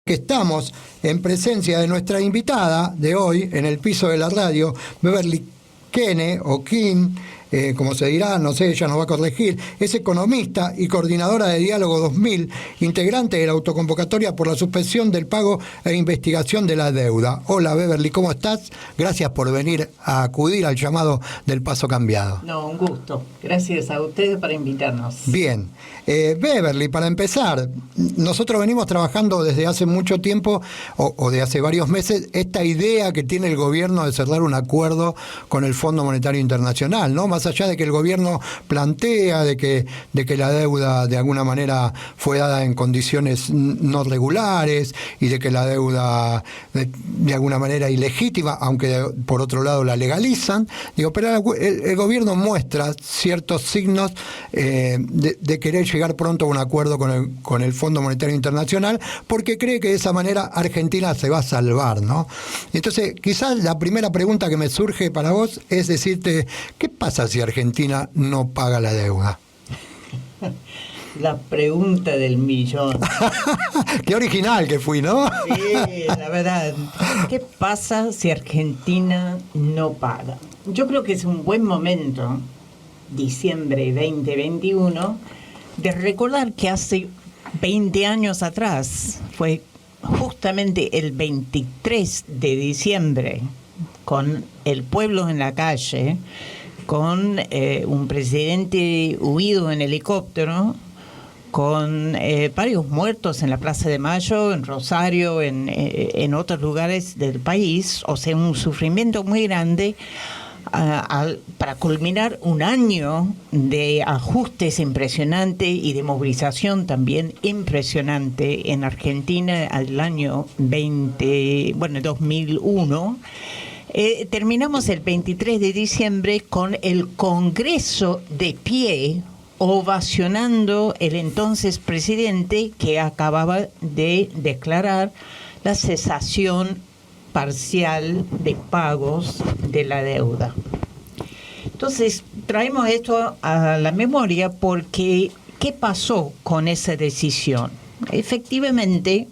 Que estamos en presencia de nuestra invitada de hoy en el piso de la radio, Beverly Kene o King, como se dirá, no sé, ella nos va a corregir. Es economista y coordinadora de Diálogo 2000, integrante de la autoconvocatoria por la suspensión del pago e investigación de la deuda. Hola Beverly, ¿cómo estás? Gracias por venir a acudir al llamado del Paso Cambiado. No, un gusto. Gracias a ustedes por invitarnos. Bien. Beverly, para empezar, nosotros venimos trabajando desde hace mucho tiempo, o de hace varios meses, esta idea que tiene el gobierno de cerrar un acuerdo con el Fondo Monetario Internacional, ¿no? Más allá de que el gobierno plantea de que la deuda de alguna manera fue dada en condiciones no regulares y de que la deuda de alguna manera ilegítima, aunque por otro lado la legalizan, pero el gobierno muestra ciertos signos de querer llegar pronto a un acuerdo con el Fondo Monetario Internacional, porque cree que de esa manera Argentina se va a salvar, ¿no? Entonces, quizás la primera pregunta que me surge para vos es decirte, ¿qué pasa si Argentina no paga la deuda? La pregunta del millón. Qué original que fui, ¿no? Sí, la verdad. ¿Qué pasa si Argentina no paga? Yo creo que es un buen momento, diciembre 2021, de recordar que hace 20 años atrás, fue justamente el 23 de diciembre, con el pueblo en la calle, con un presidente huido en helicóptero, con varios muertos en la Plaza de Mayo, en Rosario, en otros lugares del país, o sea, un sufrimiento muy grande, para culminar un año de ajustes impresionante y de movilización también impresionante en Argentina al año 2001. Terminamos el 23 de diciembre con el Congreso de pie, ovacionando el entonces presidente que acababa de declarar la cesación parcial de pagos de la deuda. Entonces, traemos esto a la memoria porque ¿qué pasó con esa decisión? Efectivamente,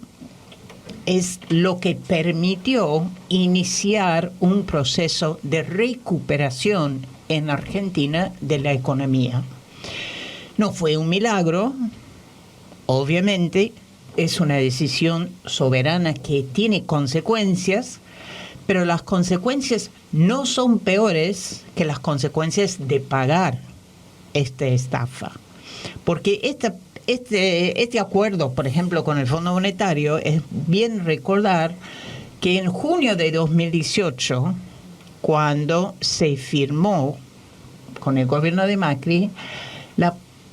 es lo que permitió iniciar un proceso de recuperación en Argentina de la economía. No fue un milagro, obviamente, es una decisión soberana que tiene consecuencias, pero las consecuencias no son peores que las consecuencias de pagar esta estafa. Porque este acuerdo, por ejemplo, con el Fondo Monetario, es bien recordar que en junio de 2018, cuando se firmó con el gobierno de Macri,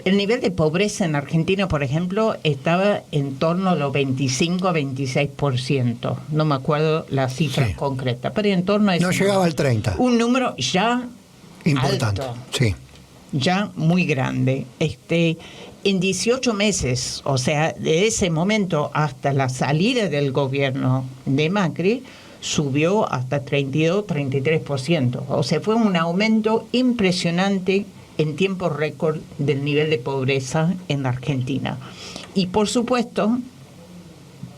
el nivel de pobreza en Argentina, por ejemplo, estaba en torno a los 25-26%. No me acuerdo la cifra concreta, pero en torno a eso. No llegaba al 30%. Un número ya importante, alto, sí. Ya muy grande. En 18 meses, o sea, de ese momento hasta la salida del gobierno de Macri, subió hasta 32-33%. O sea, fue un aumento impresionante en tiempo récord del nivel de pobreza en Argentina. Y por supuesto,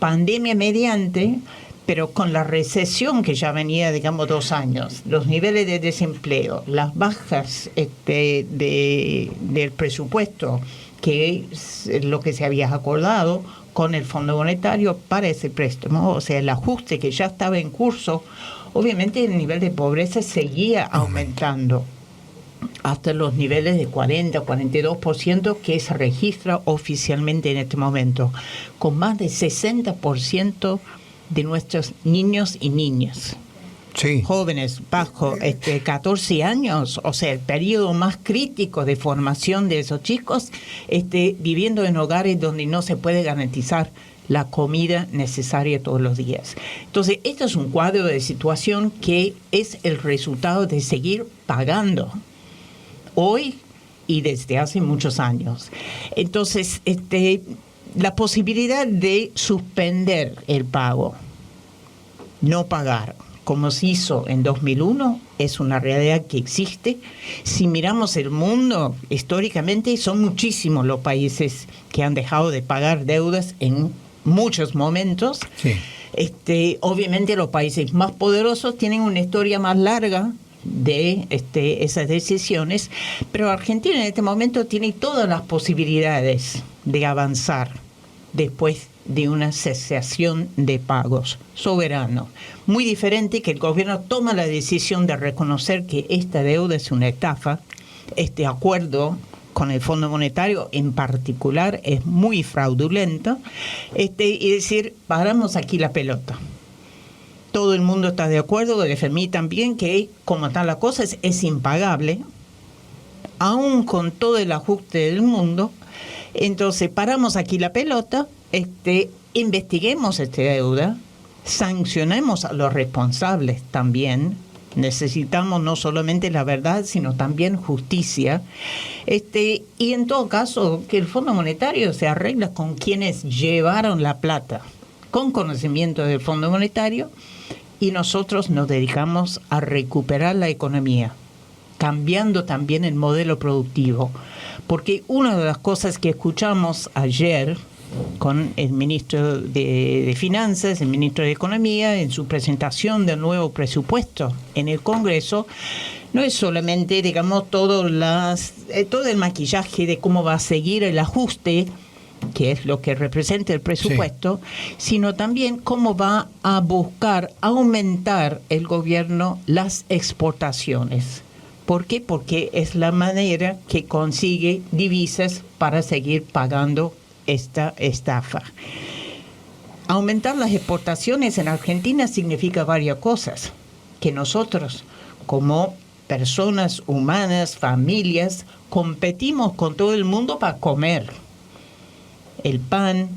pandemia mediante, pero con la recesión que ya venía, digamos, 2 años, los niveles de desempleo, las bajas del presupuesto, que es lo que se había acordado con el Fondo Monetario para ese préstamo, o sea, el ajuste que ya estaba en curso, obviamente el nivel de pobreza seguía aumentando hasta los niveles de 40-42% que se registra oficialmente en este momento, con más de 60% de nuestros niños y niñas. Sí. Jóvenes bajo 14 años, o sea, el periodo más crítico de formación de esos chicos, viviendo en hogares donde no se puede garantizar la comida necesaria todos los días. Entonces, esto es un cuadro de situación que es el resultado de seguir pagando hoy y desde hace muchos años. Entonces, la posibilidad de suspender el pago, no pagar, como se hizo en 2001, es una realidad que existe. Si miramos el mundo, históricamente, son muchísimos los países que han dejado de pagar deudas en muchos momentos. Sí. Obviamente los países más poderosos tienen una historia más larga de esas decisiones, pero Argentina en este momento tiene todas las posibilidades de avanzar después de una cesación de pagos soberano. Muy diferente que el gobierno toma la decisión de reconocer que esta deuda es una estafa. Este acuerdo con el Fondo Monetario en particular es muy fraudulento, y decir, paramos aquí la pelota. Todo el mundo está de acuerdo, el FMI también, que como está la cosa es impagable, aún con todo el ajuste del mundo. Entonces paramos aquí la pelota, investiguemos esta deuda, sancionemos a los responsables también. Necesitamos no solamente la verdad, sino también justicia. Y en todo caso, que el Fondo Monetario se arregla con quienes llevaron la plata, con conocimiento del Fondo Monetario, y nosotros nos dedicamos a recuperar la economía, cambiando también el modelo productivo. Porque una de las cosas que escuchamos ayer con el ministro de Finanzas, el ministro de Economía, en su presentación del nuevo presupuesto en el Congreso, no es solamente, digamos, todo el maquillaje de cómo va a seguir el ajuste, que es lo que representa el presupuesto, sí, sino también cómo va a buscar aumentar el gobierno las exportaciones. ¿Por qué? Porque es la manera que consigue divisas para seguir pagando esta estafa. Aumentar las exportaciones en Argentina significa varias cosas, que nosotros como personas humanas, familias, competimos con todo el mundo para comer. El pan,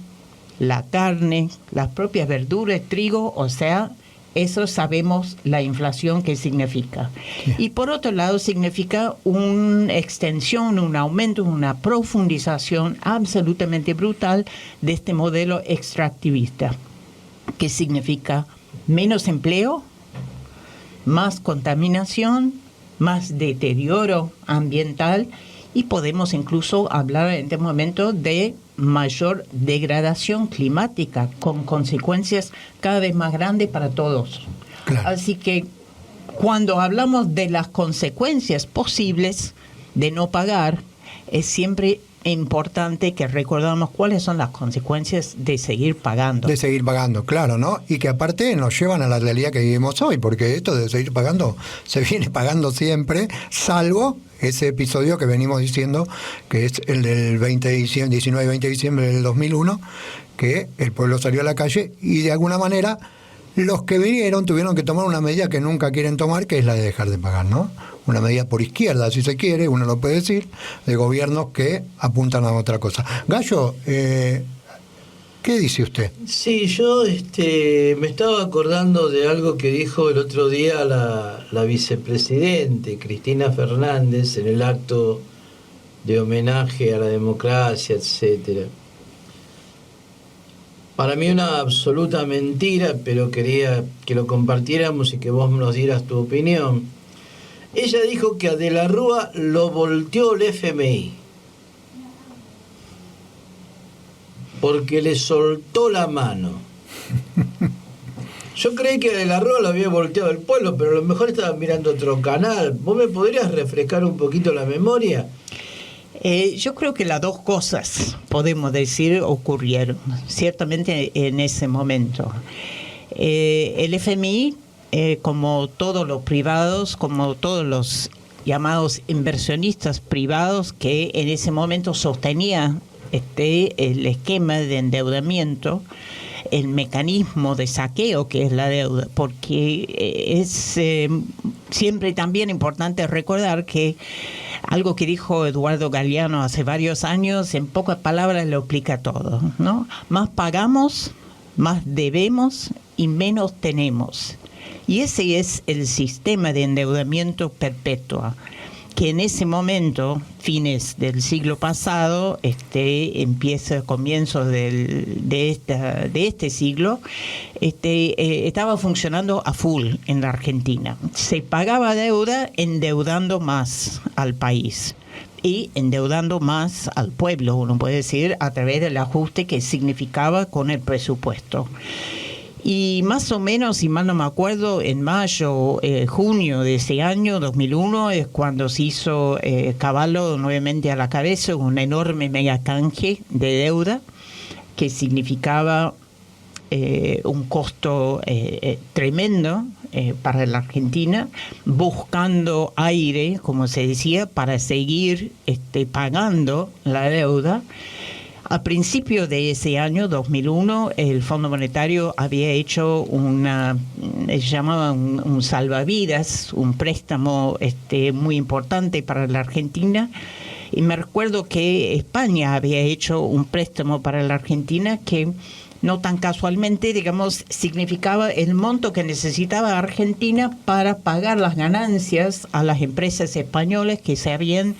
la carne, las propias verduras, trigo, o sea, eso sabemos la inflación que significa. Sí. Y por otro lado significa una extensión, un aumento, una profundización absolutamente brutal de este modelo extractivista, que significa menos empleo, más contaminación, más deterioro ambiental, y podemos incluso hablar en este momento de mayor degradación climática con consecuencias cada vez más grandes para todos. Claro. Así que cuando hablamos de las consecuencias posibles de no pagar, es siempre importante que recordamos cuáles son las consecuencias de seguir pagando. De seguir pagando, claro, ¿no? Y que aparte nos llevan a la realidad que vivimos hoy, porque esto de seguir pagando se viene pagando siempre, salvo ese episodio que venimos diciendo, que es el del 19 y 20 de diciembre del 2001, que el pueblo salió a la calle y de alguna manera los que vinieron tuvieron que tomar una medida que nunca quieren tomar, que es la de dejar de pagar, ¿no? Una medida por izquierda, si se quiere, uno lo puede decir, de gobiernos que apuntan a otra cosa. Gallo, ¿qué dice usted? Sí, yo me estaba acordando de algo que dijo el otro día la vicepresidente Cristina Fernández en el acto de homenaje a la democracia, etcétera. Para mí una absoluta mentira, pero quería que lo compartiéramos y que vos nos dieras tu opinión. Ella dijo que a De la Rúa lo volteó el FMI porque le soltó la mano. Yo creí que a De la Rúa lo había volteado el pueblo, pero a lo mejor estaba mirando otro canal. ¿Vos me podrías refrescar un poquito la memoria? Yo creo que las dos cosas, podemos decir, ocurrieron, ciertamente en ese momento. El FMI, como todos los privados, como todos los llamados inversionistas privados que en ese momento sostenía el esquema de endeudamiento, el mecanismo de saqueo que es la deuda, porque es siempre también importante recordar que algo que dijo Eduardo Galeano hace varios años, en pocas palabras lo explica todo, ¿no? Más pagamos, más debemos y menos tenemos. Y ese es el sistema de endeudamiento perpetuo, que en ese momento, fines del siglo pasado, empieza comienzos de este siglo, estaba funcionando a full en la Argentina. Se pagaba deuda endeudando más al país. y endeudando más al pueblo, uno puede decir, a través del ajuste que significaba con el presupuesto. Y más o menos, si mal no me acuerdo, en mayo, junio de ese año, 2001, es cuando se hizo Cavallo nuevamente a la cabeza, un enorme mega canje de deuda que significaba un costo tremendo para la Argentina, buscando aire, como se decía, para seguir pagando la deuda. A principios de ese año, 2001, el Fondo Monetario había hecho se llamaba un salvavidas, un préstamo muy importante para la Argentina. Y me recuerdo que España había hecho un préstamo para la Argentina que no tan casualmente, digamos, significaba el monto que necesitaba Argentina para pagar las ganancias a las empresas españolas que se habían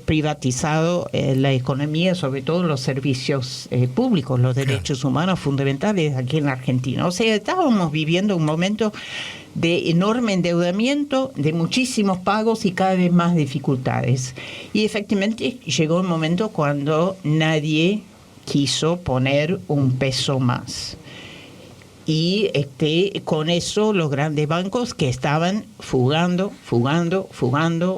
privatizado la economía, sobre todo los servicios públicos, los derechos humanos fundamentales aquí en la Argentina. O sea, estábamos viviendo un momento de enorme endeudamiento, de muchísimos pagos y cada vez más dificultades. Y efectivamente llegó un momento cuando nadie quiso poner un peso más. Y con eso los grandes bancos que estaban fugando,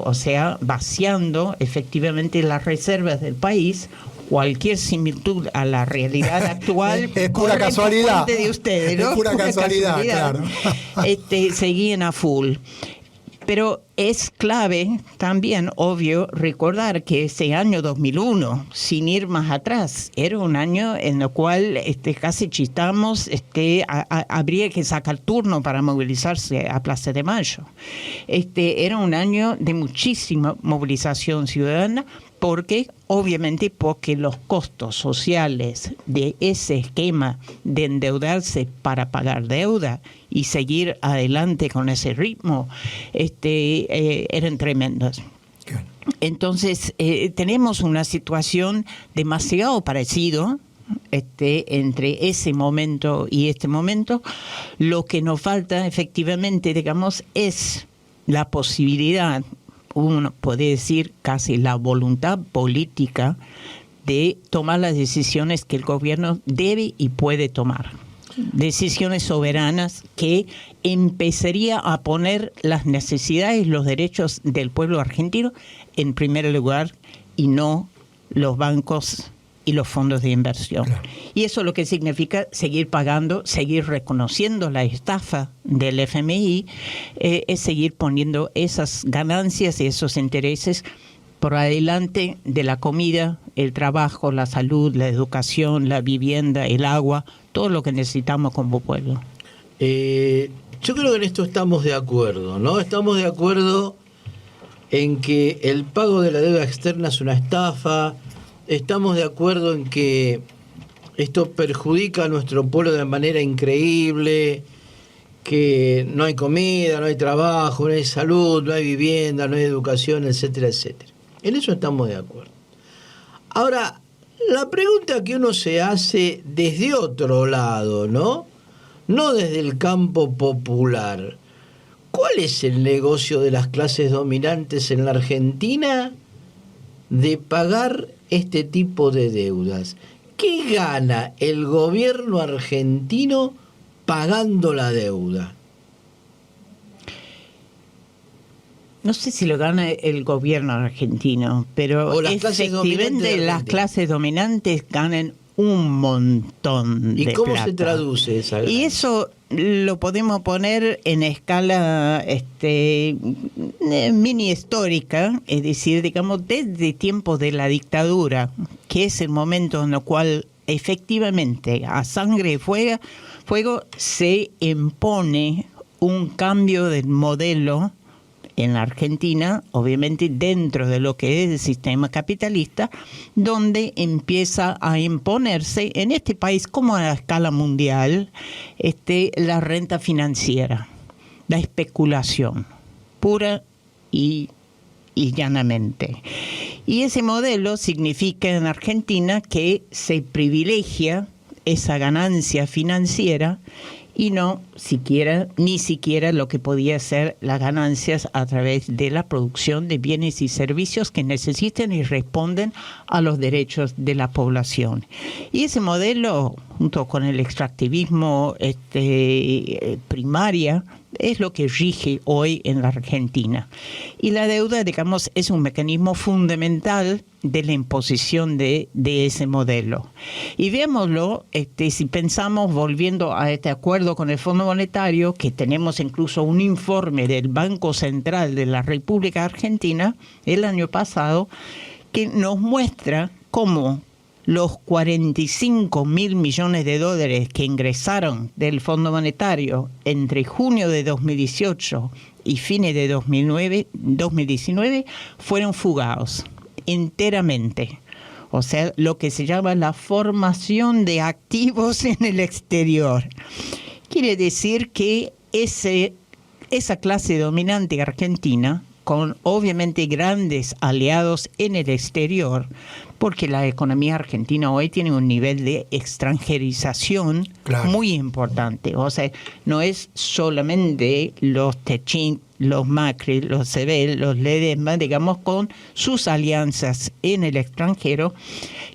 o sea, vaciando efectivamente las reservas del país. Cualquier similitud a la realidad actual es pura casualidad de ustedes, ¿no? Es pura casualidad, claro. Seguían a full. Pero es clave también, obvio, recordar que ese año 2001, sin ir más atrás, era un año en el cual casi chistamos, habría que sacar turno para movilizarse a Plaza de Mayo. Era un año de muchísima movilización ciudadana, porque los costos sociales de ese esquema de endeudarse para pagar deuda y seguir adelante con ese ritmo eran tremendos. Entonces tenemos una situación demasiado parecida entre ese momento y este momento. Lo que nos falta efectivamente, digamos, es la posibilidad, uno puede decir casi la voluntad política de tomar las decisiones que el gobierno debe y puede tomar. Decisiones soberanas que empezaría a poner las necesidades y los derechos del pueblo argentino en primer lugar y no los bancos y los fondos de inversión. Claro. Y eso lo que significa seguir pagando, seguir reconociendo la estafa del FMI, es seguir poniendo esas ganancias y esos intereses por adelante de la comida, el trabajo, la salud, la educación, la vivienda, el agua, todo lo que necesitamos como pueblo. Yo creo que en esto estamos de acuerdo, ¿no? Estamos de acuerdo en que el pago de la deuda externa es una estafa. Estamos de acuerdo en que esto perjudica a nuestro pueblo de manera increíble, que no hay comida, no hay trabajo, no hay salud, no hay vivienda, no hay educación, etcétera, etcétera. En eso estamos de acuerdo. Ahora, la pregunta que uno se hace desde otro lado, ¿no? No desde el campo popular. ¿Cuál es el negocio de las clases dominantes en la Argentina de pagar este tipo de deudas? ¿Qué gana el gobierno argentino pagando la deuda? No sé si lo gana el gobierno argentino, pero efectivamente las clases dominantes ganan un montón de plata. ¿Y cómo se traduce esa ganancia? Y eso lo podemos poner en escala mini histórica, es decir, digamos, desde tiempos de la dictadura, que es el momento en el cual efectivamente a sangre y fuego se impone un cambio del modelo en la Argentina, obviamente dentro de lo que es el sistema capitalista, donde empieza a imponerse en este país como a escala mundial la renta financiera, la especulación pura y llanamente. Y ese modelo significa en Argentina que se privilegia esa ganancia financiera y ni siquiera lo que podía ser las ganancias a través de la producción de bienes y servicios que necesiten y responden a los derechos de la población. Y ese modelo, junto con el extractivismo primaria, es lo que rige hoy en la Argentina. Y la deuda, digamos, es un mecanismo fundamental de la imposición de ese modelo. Y veámoslo, si pensamos, volviendo a este acuerdo con el Fondo Monetario, que tenemos incluso un informe del Banco Central de la República Argentina el año pasado, que nos muestra cómo los 45.000 millones de dólares que ingresaron del Fondo Monetario entre junio de 2018 y fines de 2019 fueron fugados enteramente. O sea, lo que se llama la formación de activos en el exterior. Quiere decir que esa clase dominante argentina, con obviamente grandes aliados en el exterior, porque la economía argentina hoy tiene un nivel de extranjerización muy importante. O sea, no es solamente los Techint, los Macri, los Sebel, los Ledesma, digamos, con sus alianzas en el extranjero,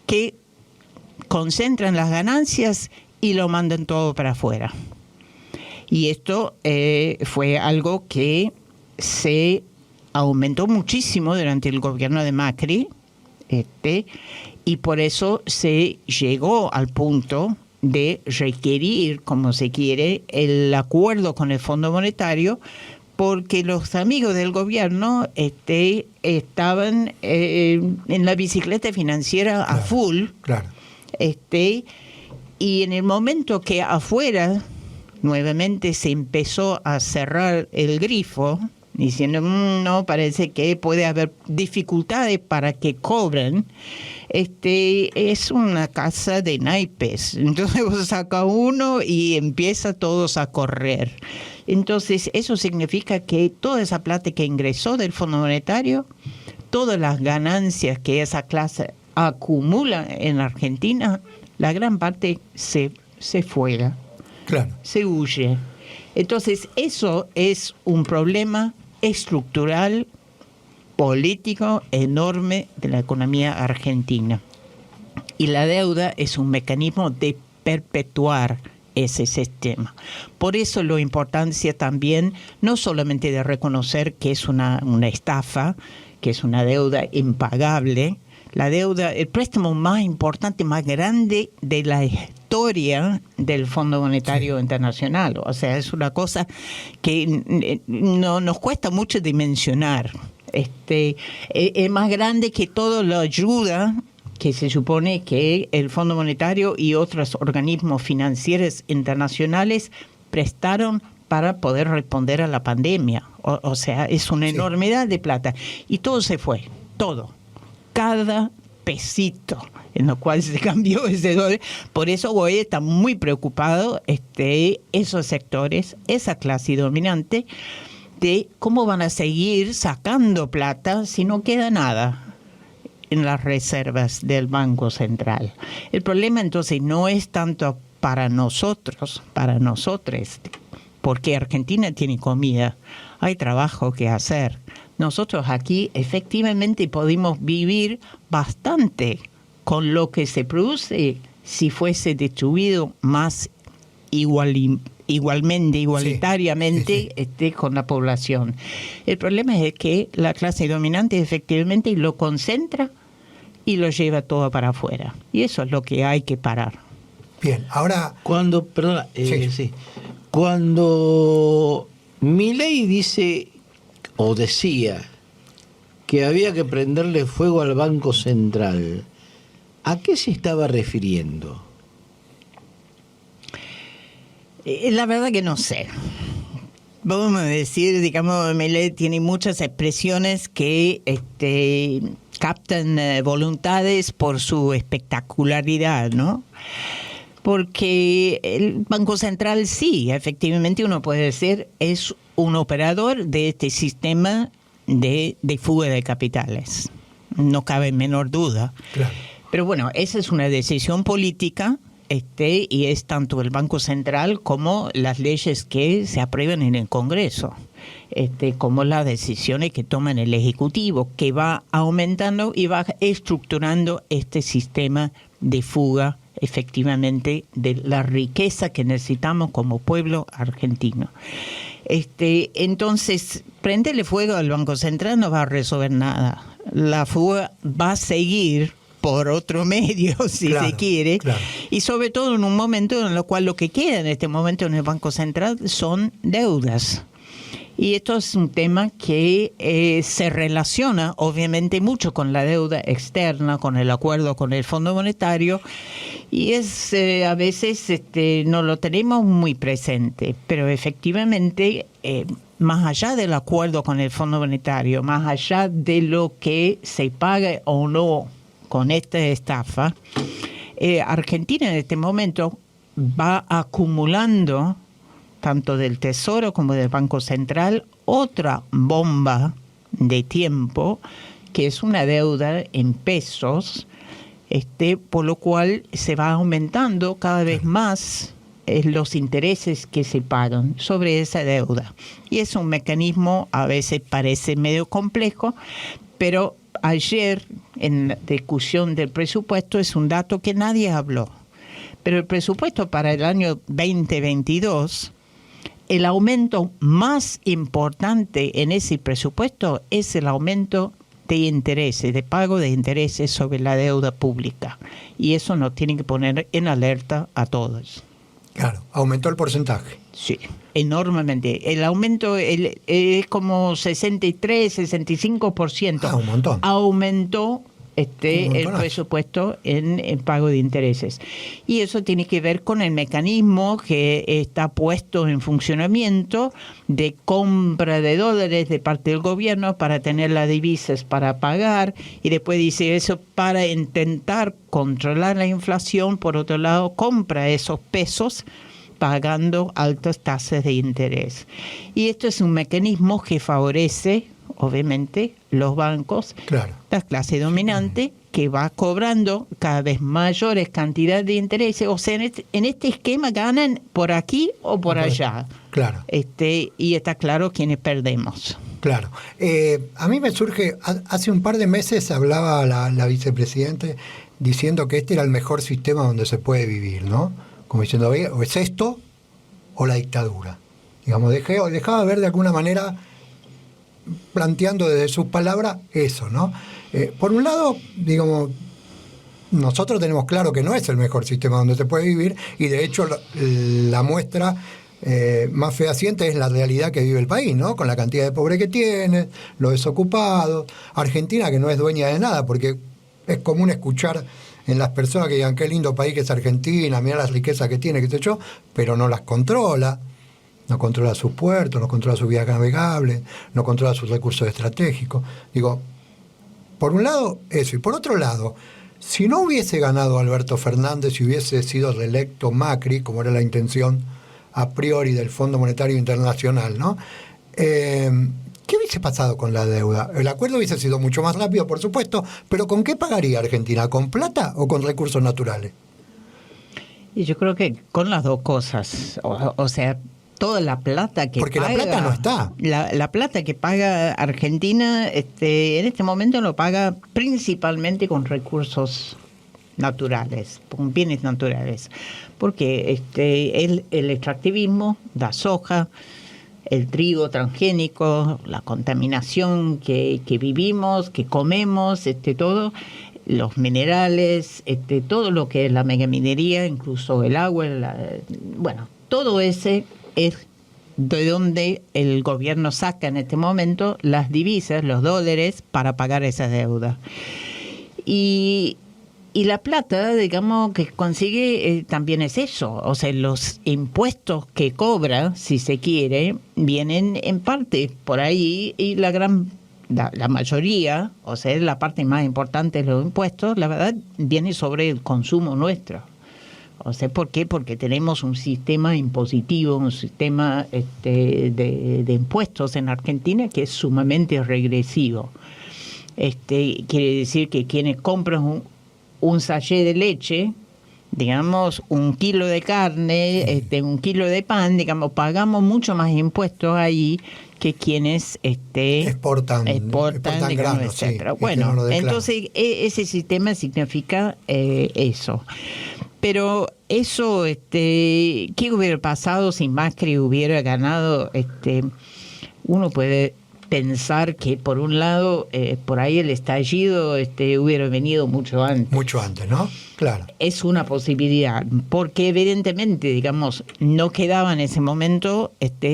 que concentran las ganancias y lo mandan todo para afuera. Y esto fue algo que se aumentó muchísimo durante el gobierno de Macri, y por eso se llegó al punto de requerir, como se quiere, el acuerdo con el Fondo Monetario, porque los amigos del gobierno estaban en la bicicleta financiera a full. Claro. Y en el momento que afuera nuevamente se empezó a cerrar el grifo, diciendo, no, parece que puede haber dificultades para que cobren, es una casa de naipes. Entonces vos sacas uno y empieza todos a correr. Entonces eso significa que toda esa plata que ingresó del Fondo Monetario, todas las ganancias que esa clase acumula en la Argentina, la gran parte se fuera, se huye. Entonces eso es un problema estructural, político enorme de la economía argentina. Y la deuda es un mecanismo de perpetuar ese sistema. Por eso la importancia también, no solamente de reconocer que es una estafa, que es una deuda impagable, la deuda, el préstamo más importante, más grande de la historia del Fondo Monetario Internacional. O sea, es una cosa que no nos cuesta mucho dimensionar. Es más grande que toda la ayuda que se supone que el Fondo Monetario y otros organismos financieros internacionales prestaron para poder responder a la pandemia. O sea, es una enormidad de plata. Y todo se fue, todo. Cada pesito en lo cual se cambió ese dólar. Por eso hoy está muy preocupado esos sectores, esa clase dominante, de cómo van a seguir sacando plata si no queda nada en las reservas del Banco Central. El problema entonces no es tanto para nosotros, porque Argentina tiene comida, hay trabajo que hacer. Nosotros aquí efectivamente podemos vivir bastante con lo que se produce si fuese distribuido más igualitariamente con la población. El problema es que la clase dominante efectivamente lo concentra y lo lleva todo para afuera. Y eso es lo que hay que parar. Bien, ahora... Cuando Milei dice o decía que había que prenderle fuego al Banco Central, ¿a qué se estaba refiriendo? La verdad que no sé. Vamos a decir, digamos, Milei tiene muchas expresiones que captan voluntades por su espectacularidad, ¿no? Porque el Banco Central sí, efectivamente uno puede decir, es un operador de este sistema de fuga de capitales. No cabe menor duda. Claro. Pero bueno, esa es una decisión política y es tanto el Banco Central como las leyes que se aprueban en el Congreso, como las decisiones que toma el Ejecutivo, que va aumentando y va estructurando este sistema de fuga, efectivamente, de la riqueza que necesitamos como pueblo argentino. Entonces, prenderle fuego al Banco Central no va a resolver nada. La fuga va a seguir por otro medio, si se quiere, y sobre todo en un momento en el cual lo que queda en este momento en el Banco Central son deudas. Y esto es un tema que se relaciona obviamente mucho con la deuda externa, con el acuerdo con el Fondo Monetario, y es a veces no lo tenemos muy presente, pero efectivamente más allá del acuerdo con el Fondo Monetario, más allá de lo que se pague o no con esta estafa, Argentina en este momento va acumulando, tanto del Tesoro como del Banco Central, otra bomba de tiempo, que es una deuda en pesos, por lo cual se va aumentando cada vez más los intereses que se pagan sobre esa deuda. Y es un mecanismo, a veces parece medio complejo, pero ayer en la discusión del presupuesto es un dato que nadie habló. Pero el presupuesto para el año 2022, el aumento más importante en ese presupuesto es el aumento de intereses, de pago de intereses sobre la deuda pública. Y eso nos tiene que poner en alerta a todos. Claro, aumentó el porcentaje. Sí, enormemente. El aumento es como 63, 65%. Un montón. Aumentó el presupuesto en pago de intereses. Y eso tiene que ver con el mecanismo que está puesto en funcionamiento de compra de dólares de parte del gobierno para tener las divisas para pagar, y después dice eso para intentar controlar la inflación. Por otro lado, compra esos pesos pagando altas tasas de interés. Y esto es un mecanismo que favorece, obviamente, los bancos, la clase dominante, que va cobrando cada vez mayores cantidades de intereses. O sea, en este esquema ganan por aquí o por allá. Claro. Y está claro quiénes perdemos. Claro. A mí me surge, hace un par de meses hablaba la vicepresidenta diciendo que este era el mejor sistema donde se puede vivir, ¿no? Como diciendo, o es esto o la dictadura. Digamos, dejaba ver de alguna manera, planteando desde sus palabras eso, ¿no? Por un lado, digamos, nosotros tenemos claro que no es el mejor sistema donde se puede vivir, y de hecho la muestra más fehaciente es la realidad que vive el país, ¿no? Con la cantidad de pobres que tiene, los desocupados, Argentina que no es dueña de nada, porque es común escuchar en las personas que digan qué lindo país que es Argentina, mira las riquezas que tiene, qué sé yo, pero no las controla. No controla sus puertos, no controla sus vías navegables, no controla sus recursos estratégicos. Digo, por un lado, eso. Y por otro lado, si no hubiese ganado Alberto Fernández y hubiese sido reelecto Macri, como era la intención a priori del Fondo Monetario Internacional, ¿no? ¿Qué hubiese pasado con la deuda? El acuerdo hubiese sido mucho más rápido, por supuesto, pero ¿con qué pagaría Argentina? ¿Con plata o con recursos naturales? Y yo creo que con las dos cosas. O sea, toda la plata que porque paga, la plata no está. La plata que paga Argentina en este momento lo paga principalmente con recursos naturales, con bienes naturales. Porque el extractivismo, la soja, el trigo transgénico, la contaminación que vivimos, que comemos, todo, los minerales, todo lo que es la megaminería, incluso el agua, todo ese es de donde el gobierno saca en este momento las divisas, los dólares, para pagar esa deuda. Y la plata, digamos, que consigue también es eso. O sea, los impuestos que cobra, si se quiere, vienen en parte por ahí, y la mayoría, o sea, la parte más importante de los impuestos, la verdad, viene sobre el consumo nuestro. O sea, ¿por qué? Porque tenemos un sistema impositivo, un sistema de impuestos en Argentina que es sumamente regresivo. Quiere decir que quienes compran un sachet de leche digamos, 1 kilo de carne, 1 kilo de pan, digamos, pagamos mucho más impuestos ahí que quienes exportan digamos, granos, etcétera. Sí, bueno, no entonces ese sistema significa eso. Pero eso, ¿qué hubiera pasado si Macri hubiera ganado? Uno puede pensar que por un lado por ahí el estallido hubiera venido mucho antes. Mucho antes, ¿no? Claro. Es una posibilidad, porque evidentemente, digamos, no quedaban en ese momento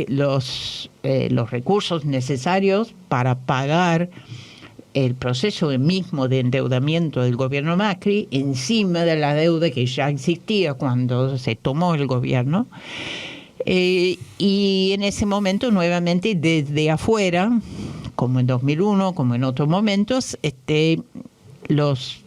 los recursos necesarios para pagar el proceso mismo de endeudamiento del gobierno Macri encima de la deuda que ya existía cuando se tomó el gobierno. Y en ese momento, nuevamente, desde afuera, como en 2001, como en otros momentos, los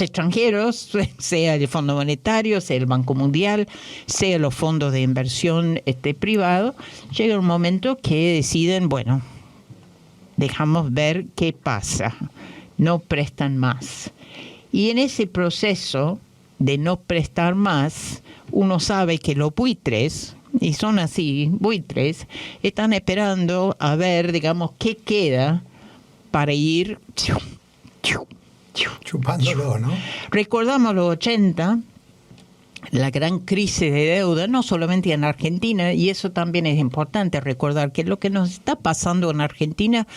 extranjeros, sea el Fondo Monetario, sea el Banco Mundial, sea los fondos de inversión privados, llega un momento que deciden, bueno, dejamos ver qué pasa, no prestan más. Y en ese proceso de no prestar más, uno sabe que los buitres, y son así, buitres, están esperando a ver, digamos, qué queda para ir chupándolo, ¿no? Recordamos los 80, la gran crisis de deuda, no solamente en Argentina, y eso también es importante recordar, que lo que nos está pasando en Argentina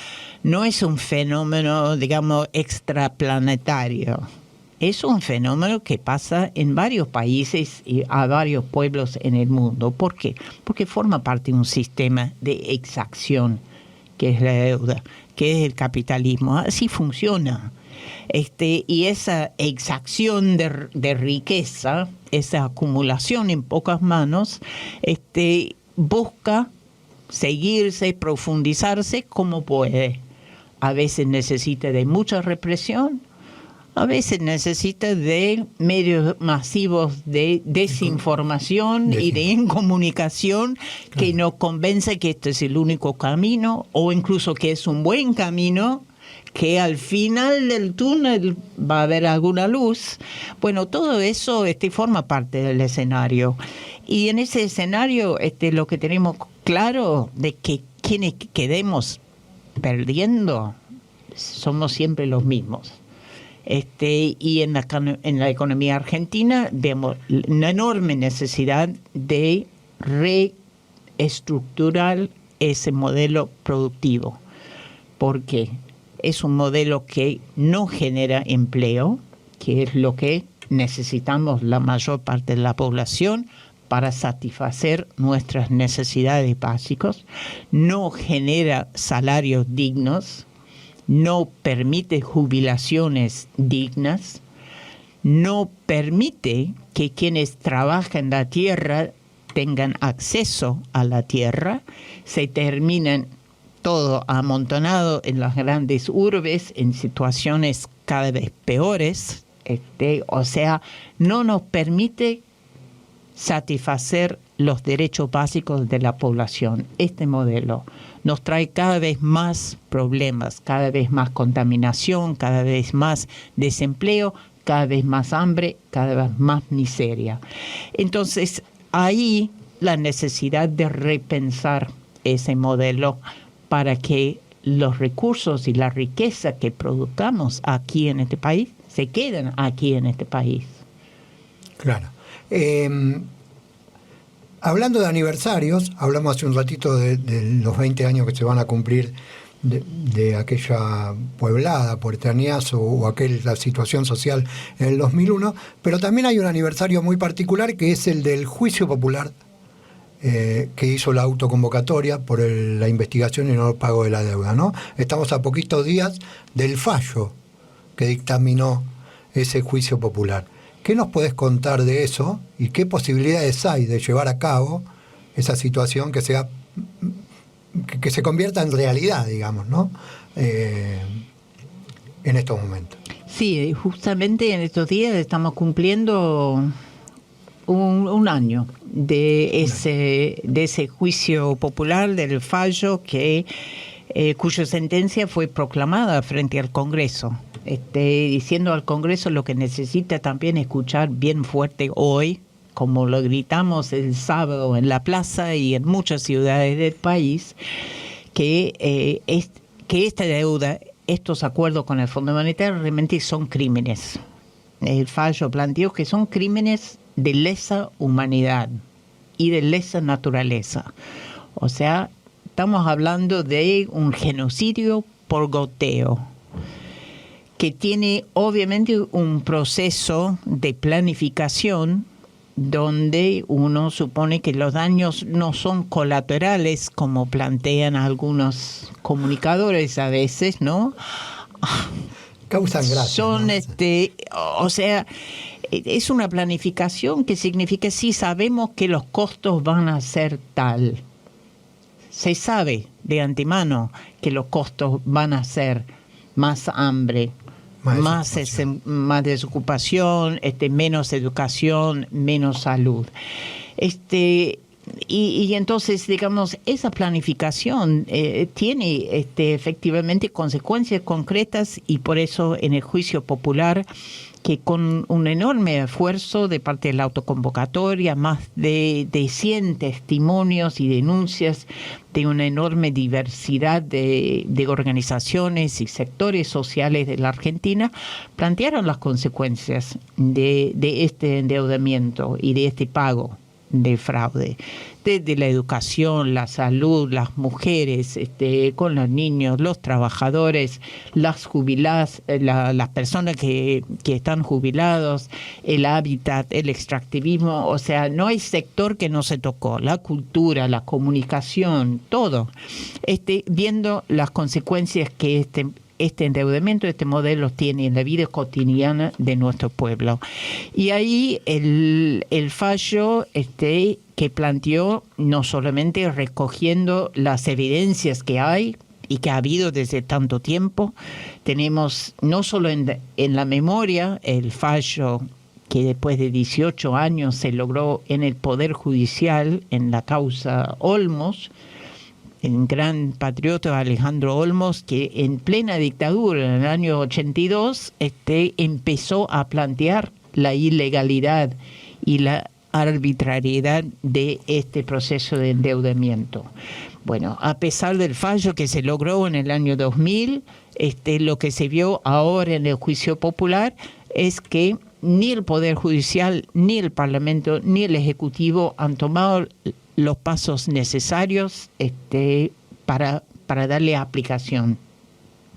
no es un fenómeno, digamos, extraplanetario. Es un fenómeno que pasa en varios países y a varios pueblos en el mundo. ¿Por qué? Porque forma parte de un sistema de exacción, que es la deuda, que es el capitalismo. Así funciona. Y esa exacción de riqueza, esa acumulación en pocas manos, busca seguirse, profundizarse como puede. A veces necesita de mucha represión, a veces necesita de medios masivos de desinformación y de incomunicación que nos convence que este es el único camino, o incluso que es un buen camino, que al final del túnel va a haber alguna luz. Bueno, todo eso forma parte del escenario. Y en ese escenario lo que tenemos claro de que quienes quedemos perdiendo somos siempre los mismos. Y en la economía argentina vemos una enorme necesidad de reestructurar ese modelo productivo. ¿Por qué? Es un modelo que no genera empleo, que es lo que necesitamos la mayor parte de la población para satisfacer nuestras necesidades básicas, no genera salarios dignos, no permite jubilaciones dignas, no permite que quienes trabajan la tierra tengan acceso a la tierra, se terminan todo amontonado en las grandes urbes, en situaciones cada vez peores, o sea, no nos permite satisfacer los derechos básicos de la población. Este modelo nos trae cada vez más problemas, cada vez más contaminación, cada vez más desempleo, cada vez más hambre, cada vez más miseria. Entonces, ahí la necesidad de repensar ese modelo para que los recursos y la riqueza que produzcamos aquí en este país se queden aquí en este país. Claro. Hablando de aniversarios, hablamos hace un ratito de los 20 años que se van a cumplir de aquella pueblada, puerteañazo o aquella situación social en el 2001, pero también hay un aniversario muy particular que es el del juicio popular que hizo la autoconvocatoria por la investigación y no el pago de la deuda, ¿no? Estamos a poquitos días del fallo que dictaminó ese juicio popular. ¿Qué nos podés contar de eso y qué posibilidades hay de llevar a cabo esa situación que se convierta en realidad, digamos, ¿no? En estos momentos. Sí, justamente en estos días estamos cumpliendo un año de ese juicio popular, del fallo cuya sentencia fue proclamada frente al Congreso. diciendo al Congreso lo que necesita también escuchar bien fuerte hoy, como lo gritamos el sábado en la plaza y en muchas ciudades del país, que esta deuda, estos acuerdos con el Fondo Monetario realmente son crímenes. El fallo planteó que son crímenes de lesa humanidad y de lesa naturaleza. O sea, estamos hablando de un genocidio por goteo, que tiene obviamente un proceso de planificación donde uno supone que los daños no son colaterales, como plantean algunos comunicadores a veces, ¿no? Causan gracia. Son, ¿no? o sea, es una planificación que significa sí sabemos que los costos van a ser tal. Se sabe de antemano que los costos van a ser más hambre, más desocupación, menos educación, menos salud. Y entonces, digamos, esa planificación tiene efectivamente consecuencias concretas, y por eso en el juicio popular, que con un enorme esfuerzo de parte de la autoconvocatoria, más de 100 testimonios y denuncias de una enorme diversidad de organizaciones y sectores sociales de la Argentina, plantearon las consecuencias de este endeudamiento y de este pago de fraude, desde la educación, la salud, las mujeres, con los niños, los trabajadores, las jubiladas, las personas que están jubilados, el hábitat, el extractivismo. O sea, no hay sector que no se tocó, la cultura, la comunicación, todo, viendo las consecuencias que este endeudamiento, este modelo tiene en la vida cotidiana de nuestro pueblo. Y ahí el fallo que planteó, no solamente recogiendo las evidencias que hay y que ha habido desde tanto tiempo, tenemos no solo en la memoria el fallo que después de 18 años se logró en el Poder Judicial en la causa Olmos, el gran patriota Alejandro Olmos, que en plena dictadura, en el año 82, empezó a plantear la ilegalidad y la arbitrariedad de este proceso de endeudamiento. Bueno, a pesar del fallo que se logró en el año 2000, lo que se vio ahora en el juicio popular es que ni el Poder Judicial, ni el Parlamento, ni el Ejecutivo han tomado los pasos necesarios para darle aplicación.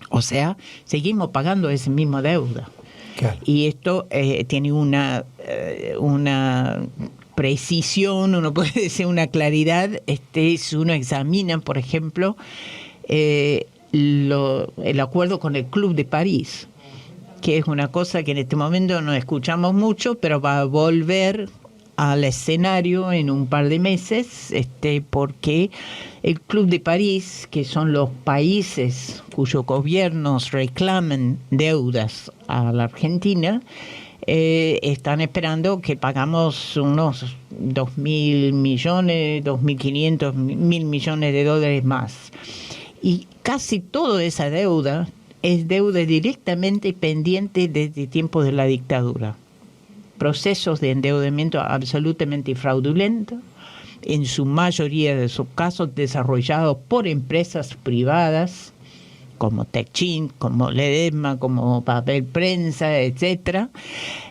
O sea, seguimos pagando esa misma deuda. Claro. Y esto tiene una precisión, uno puede decir una claridad. Si uno examina, por ejemplo, el acuerdo con el Club de París, que es una cosa que en este momento no escuchamos mucho, pero va a volver al escenario en un par de meses, porque el Club de París, que son los países cuyos gobiernos reclaman deudas a la Argentina, están esperando que pagamos unos 2.000 millones, 2.500, 1.000 millones de dólares más. Y casi toda esa deuda es deuda directamente pendiente desde tiempos de la dictadura. Procesos de endeudamiento absolutamente fraudulentos, en su mayoría de sus casos desarrollados por empresas privadas, como Techint, como Ledesma, como Papel Prensa, etcétera,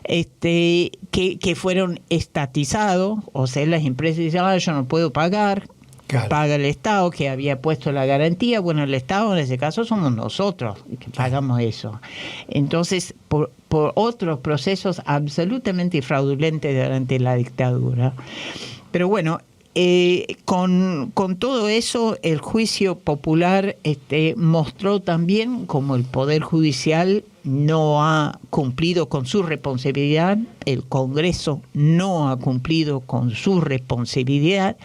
que fueron estatizados. O sea, las empresas dicen, yo no puedo pagar, claro, paga el Estado, que había puesto la garantía. Bueno, el Estado en ese caso somos nosotros que pagamos eso. Entonces, por otros procesos absolutamente fraudulentos durante la dictadura. Pero bueno, con todo eso, el juicio popular mostró también cómo el Poder Judicial no ha cumplido con su responsabilidad, el Congreso no ha cumplido con su responsabilidad,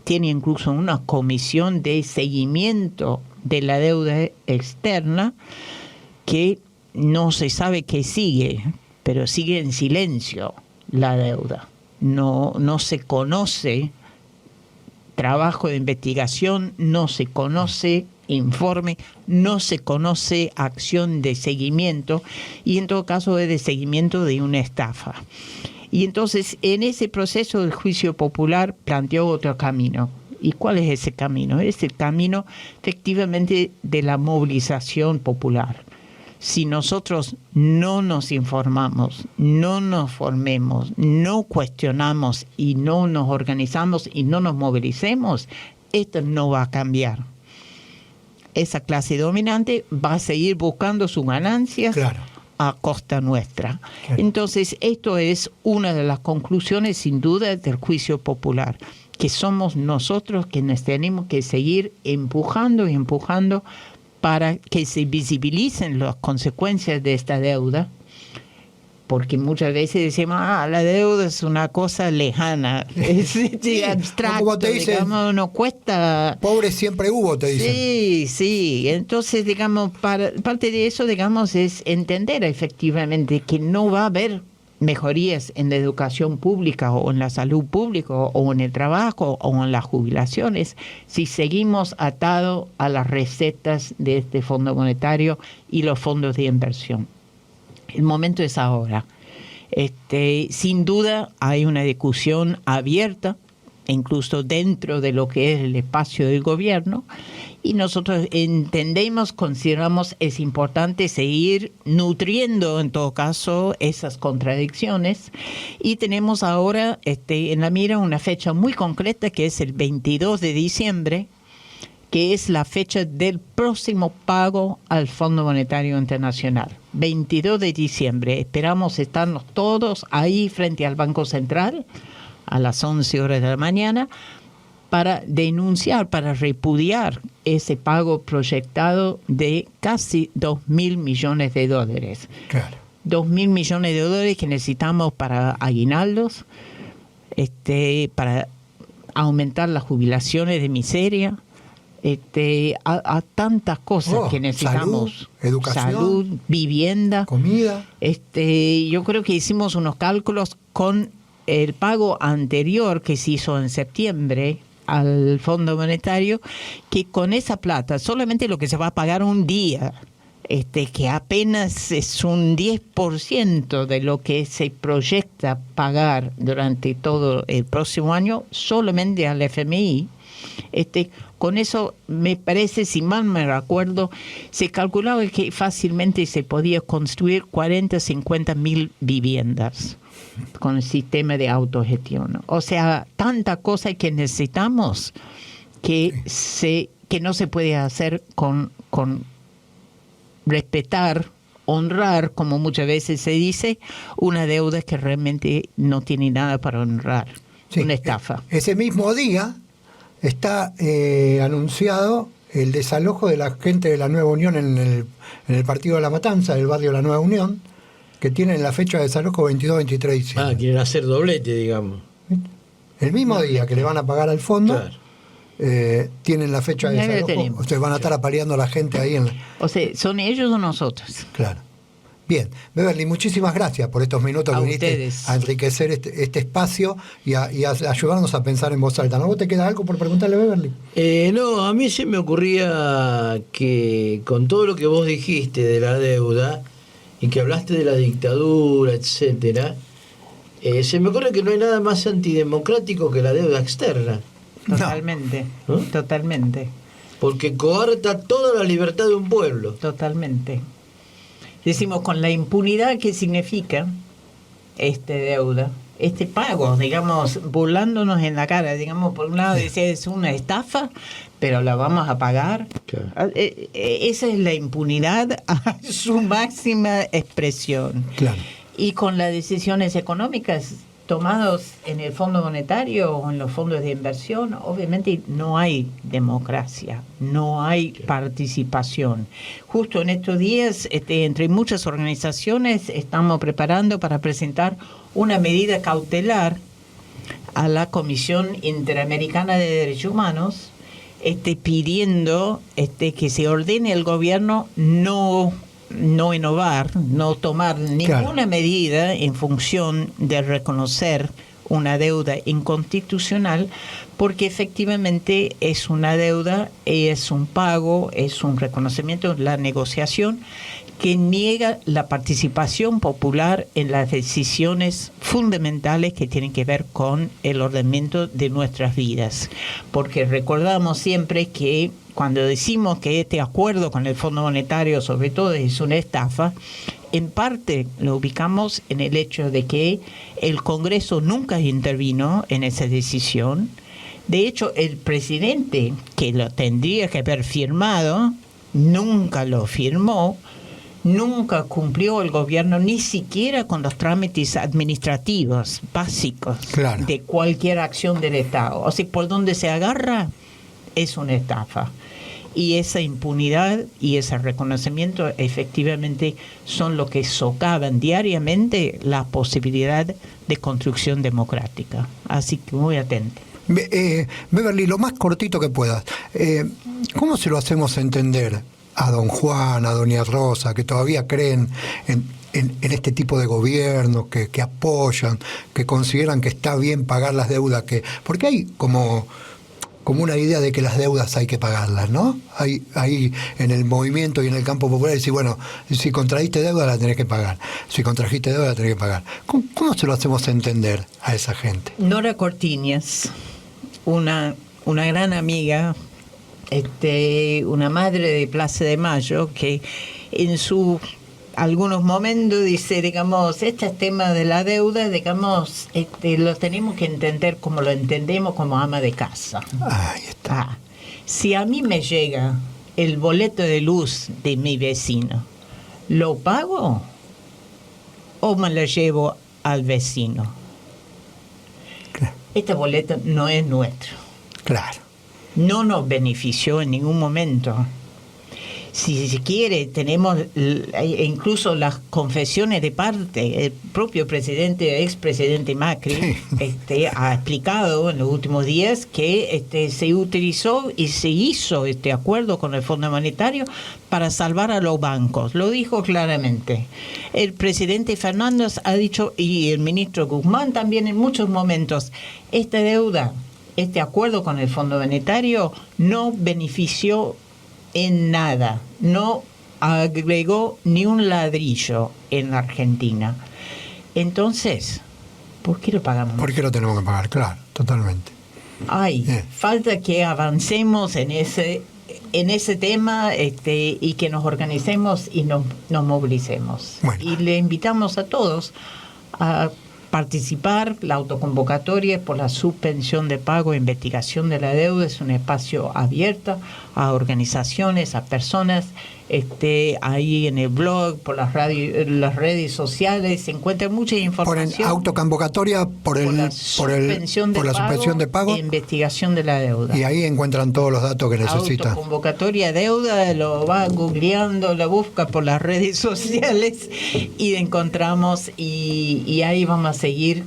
tiene incluso una comisión de seguimiento de la deuda externa que no se sabe qué sigue, pero sigue en silencio la deuda. No se conoce trabajo de investigación, no se conoce informe, no se conoce acción de seguimiento y en todo caso es de seguimiento de una estafa. Y entonces en ese proceso del juicio popular planteó otro camino. ¿Y cuál es ese camino? Es el camino efectivamente de la movilización popular. Si nosotros no nos informamos, no nos formemos, no cuestionamos y no nos organizamos y no nos movilicemos, esto no va a cambiar. Esa clase dominante va a seguir buscando sus ganancias, claro, a costa nuestra. Claro. Entonces, esto es una de las conclusiones, sin duda, del juicio popular, que somos nosotros quienes tenemos que seguir empujando y empujando para que se visibilicen las consecuencias de esta deuda, porque muchas veces decimos, la deuda es una cosa lejana, es abstracto, como te dicen, digamos, no cuesta... Pobre siempre hubo, te dicen. Sí, entonces, digamos, parte de eso, digamos, es entender efectivamente que no va a haber mejorías en la educación pública o en la salud pública o en el trabajo o en las jubilaciones si seguimos atados a las recetas de este Fondo Monetario y los fondos de inversión. El momento es ahora. Sin duda hay una discusión abierta, incluso dentro de lo que es el espacio del gobierno, y nosotros entendemos, consideramos es importante seguir nutriendo en todo caso esas contradicciones, y tenemos ahora en la mira una fecha muy concreta que es el 22 de diciembre, que es la fecha del próximo pago al Fondo Monetario Internacional. 22 de diciembre, esperamos estarnos todos ahí frente al Banco Central a las 11 horas de la mañana para denunciar, para repudiar ese pago proyectado de casi 2.000 millones de dólares. Claro. 2.000 millones de dólares que necesitamos para aguinaldos, para aumentar las jubilaciones de miseria, a tantas cosas que necesitamos. Salud, vivienda, comida. Yo creo que hicimos unos cálculos con el pago anterior que se hizo en septiembre al Fondo Monetario, que con esa plata, solamente lo que se va a pagar un día, que apenas es un 10% de lo que se proyecta pagar durante todo el próximo año, solamente al FMI, con eso me parece, si mal me recuerdo, se calculaba que fácilmente se podía construir 50 mil viviendas con el sistema de autogestión. O sea, tanta cosa que necesitamos que no se puede hacer con respetar, honrar, como muchas veces se dice, una deuda que realmente no tiene nada para honrar. Sí, una estafa. Ese mismo día está anunciado el desalojo de la gente de la Nueva Unión en el partido de La Matanza, del barrio de la Nueva Unión, que tienen la fecha de desalojo 22-23 de diciembre. Quieren hacer doblete, digamos. El mismo día que le van a pagar al fondo, claro, tienen la fecha de desalojo. Ustedes van a estar apaleando a la gente ahí en la... O sea, ¿son ellos o nosotros? Claro. Bien, Beverly, muchísimas gracias por estos minutos que viniste ustedes a enriquecer este espacio y a ayudarnos a pensar en voz alta. ¿No vos te queda algo por preguntarle, Beverly? No, a mí se me ocurría que con todo lo que vos dijiste de la deuda y que hablaste de la dictadura, etcétera, se me ocurre que no hay nada más antidemocrático que la deuda externa. Totalmente, ¿no? Totalmente. Porque coarta toda la libertad de un pueblo. Totalmente. Decimos, con la impunidad que significa deuda, pago, digamos, burlándonos en la cara, digamos, por un lado decía es una estafa, pero la vamos a pagar. Claro. Esa es la impunidad a su máxima expresión. Claro. Y con las decisiones económicas tomadas en el Fondo Monetario o en los fondos de inversión, obviamente no hay democracia, no hay participación. Justo en estos días, entre muchas organizaciones, estamos preparando para presentar una medida cautelar a la Comisión Interamericana de Derechos Humanos, pidiendo que se ordene al gobierno no innovar, no tomar ninguna medida en función de reconocer una deuda inconstitucional, porque efectivamente es una deuda, es un pago, es un reconocimiento, la negociación que niega la participación popular en las decisiones fundamentales que tienen que ver con el ordenamiento de nuestras vidas. Porque recordamos siempre que cuando decimos que este acuerdo con el Fondo Monetario sobre todo es una estafa, en parte lo ubicamos en el hecho de que el Congreso nunca intervino en esa decisión. De hecho, el presidente, que lo tendría que haber firmado, nunca lo firmó. Nunca cumplió el gobierno ni siquiera con los trámites administrativos básicos de cualquier acción del Estado. O sea, por donde se agarra es una estafa. Y esa impunidad y ese reconocimiento efectivamente son lo que socavan diariamente la posibilidad de construcción democrática. Así que muy atento. Beverly, lo más cortito que puedas. ¿Cómo se lo hacemos entender a don Juan, a doña Rosa, que todavía creen en este tipo de gobiernos, que apoyan, que consideran que está bien pagar las deudas? Porque hay como una idea de que las deudas hay que pagarlas, ¿no? Hay en el movimiento y en el campo popular decir, bueno, si contraíste deuda la tenés que pagar, si contrajiste deuda la tenés que pagar. ¿Cómo se lo hacemos entender a esa gente? Nora Cortiñas, una gran amiga, una madre de Plaza de Mayo, que en algunos momentos dice, digamos, este tema de la deuda, digamos, lo tenemos que entender como lo entendemos como ama de casa. Ahí está. Si a mí me llega el boleto de luz de mi vecino, ¿lo pago o me lo llevo al vecino? Claro. Este boleto no es nuestro. Claro. No nos benefició en ningún momento. Si se quiere, tenemos incluso las confesiones de parte. El propio expresidente Macri, ha explicado en los últimos días que se utilizó y se hizo este acuerdo con el Fondo Monetario para salvar a los bancos. Lo dijo claramente. El presidente Fernández ha dicho, y el ministro Guzmán también en muchos momentos, esta deuda, este acuerdo con el Fondo Monetario no benefició en nada, no agregó ni un ladrillo en la Argentina. Entonces, ¿por qué lo pagamos? ¿Por qué lo tenemos que pagar? Claro, totalmente. Falta que avancemos en ese tema y que nos organicemos y nos movilicemos. Bueno. Y le invitamos a todos a participar. La autoconvocatoria por la suspensión de pago e investigación de la deuda es un espacio abierto a organizaciones, a personas. Ahí en el blog, por las redes sociales, se encuentra mucha información. Por autoconvocatoria por la suspensión de pago e investigación de la deuda. Y ahí encuentran todos los datos que necesitan. Autoconvocatoria deuda, lo va googleando, lo busca por las redes sociales y encontramos, y ahí vamos a seguir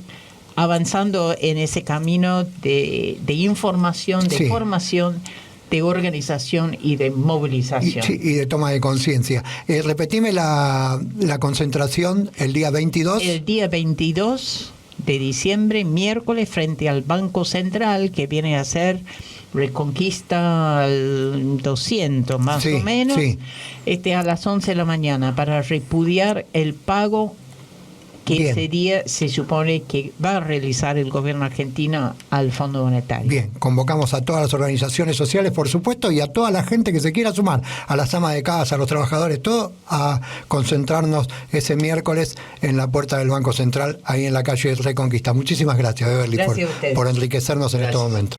avanzando en ese camino de información, de formación, de organización y de movilización. Y de toma de conciencia. Repetime la concentración el día 22. El día 22 de diciembre, miércoles, frente al Banco Central, que viene a ser Reconquista 200 más o menos, a las 11 de la mañana, para repudiar el pago que ese día se supone que va a realizar el gobierno argentino al Fondo Monetario. Bien, convocamos a todas las organizaciones sociales, por supuesto, y a toda la gente que se quiera sumar, a las amas de casa, a los trabajadores, todo, a concentrarnos ese miércoles en la puerta del Banco Central, ahí en la calle Reconquista. Muchísimas gracias, Beverly, por enriquecernos en estos momentos.